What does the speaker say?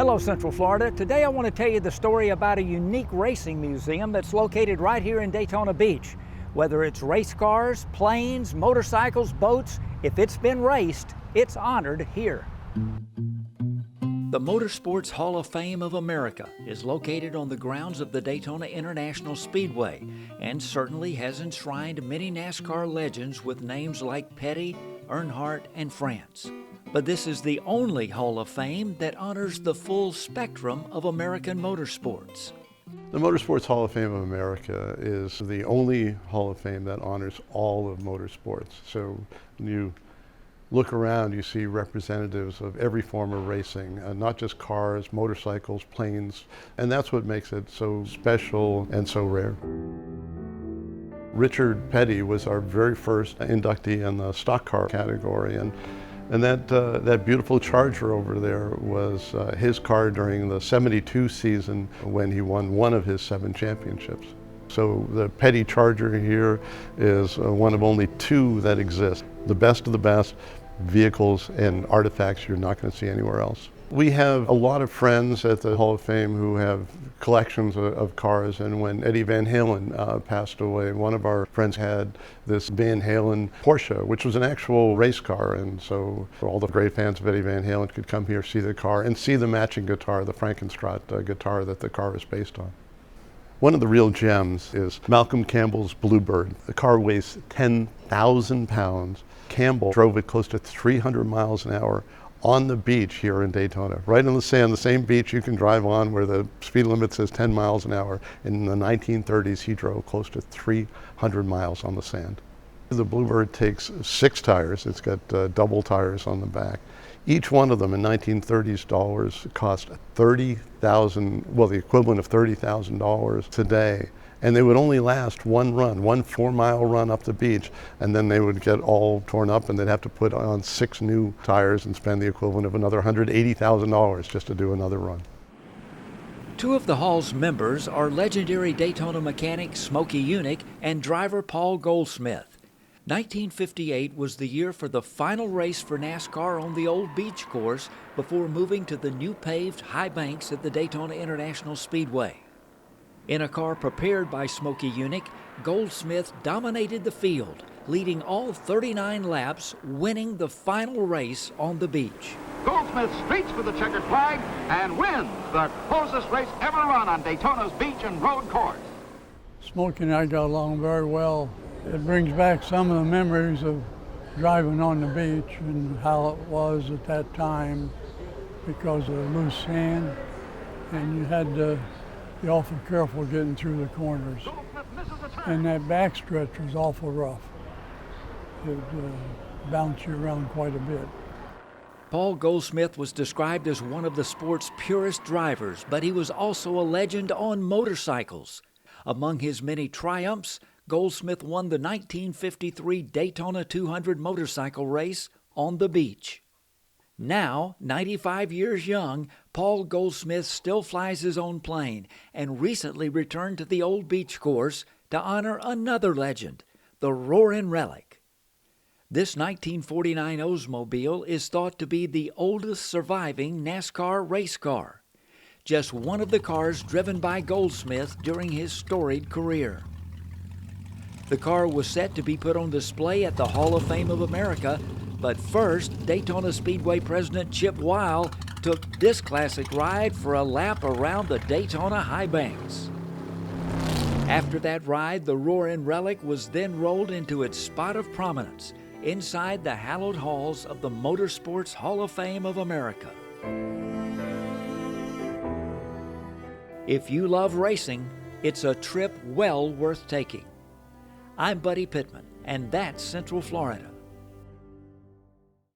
Hello, Central Florida. Today I want to tell you the story about a unique racing museum that's located right here in Daytona Beach. Whether it's race cars, planes, motorcycles, boats, if it's been raced, it's honored here. The Motorsports Hall of Fame of America is located on the grounds of the Daytona International Speedway and certainly has enshrined many NASCAR legends with names like Petty, Earnhardt, and France. But this is the only Hall of Fame that honors the full spectrum of American motorsports. The Motorsports Hall of Fame of America is the only Hall of Fame that honors all of motorsports. So when you look around, you see representatives of every form of racing, not just cars, motorcycles, planes, and that's what makes it so special and so rare. Richard Petty was our very first inductee in the stock car category, and that beautiful Charger over there was his car during the '72 season when he won one of his 7 championships. So the Petty Charger here is one of only 2 that exist. The best of the best vehicles and artifacts you're not going to see anywhere else. We have a lot of friends at the Hall of Fame who have collections of cars, and when Eddie Van Halen passed away, one of our friends had this Van Halen Porsche, which was an actual race car, and so all the great fans of Eddie Van Halen could come here, see the car, and see the matching guitar, the Frankenstrat guitar that the car is based on. One of the real gems is Malcolm Campbell's Bluebird. The car weighs 10,000 pounds. Campbell drove it close to 300 miles an hour on the beach here in Daytona, right on the sand, the same beach you can drive on where the speed limit says 10 miles an hour. In the 1930s, he drove close to 300 miles on the sand. The Bluebird takes 6 tires. It's got double tires on the back. Each one of them in 1930s dollars cost $30,000, well, the equivalent of $30,000 today. And they would only last one run, one 4-mile run up the beach, and then they would get all torn up and they'd have to put on 6 new tires and spend the equivalent of another $180,000 just to do another run. 2 of the Hall's members are legendary Daytona mechanic Smokey Yunick and driver Paul Goldsmith. 1958 was the year for the final race for NASCAR on the old beach course before moving to the new paved high banks at the Daytona International Speedway. In a car prepared by Smokey Yunick, Goldsmith dominated the field, leading all 39 laps, winning the final race on the beach. Goldsmith streaks for the checkered flag and wins the closest race ever run on Daytona's beach and road course. Smokey and I got along very well. It brings back some of the memories of driving on the beach and how it was at that time because of loose sand, and you had to be awful careful getting through the corners. And that backstretch was awful rough. It bounced you around quite a bit. Paul Goldsmith was described as one of the sport's purest drivers, but he was also a legend on motorcycles. Among his many triumphs, Goldsmith won the 1953 Daytona 200 motorcycle race on the beach. Now, 95 years young, Paul Goldsmith still flies his own plane and recently returned to the old beach course to honor another legend, the Roaring Relic. This 1949 Oldsmobile is thought to be the oldest surviving NASCAR race car, just one of the cars driven by Goldsmith during his storied career. The car was set to be put on display at the Hall of Fame of America, but first, Daytona Speedway President Chip Weil took this classic ride for a lap around the Daytona high banks. After that ride, the Roaring Relic was then rolled into its spot of prominence inside the hallowed halls of the Motorsports Hall of Fame of America. If you love racing, it's a trip well worth taking. I'm Buddy Pittman, and that's Central Florida.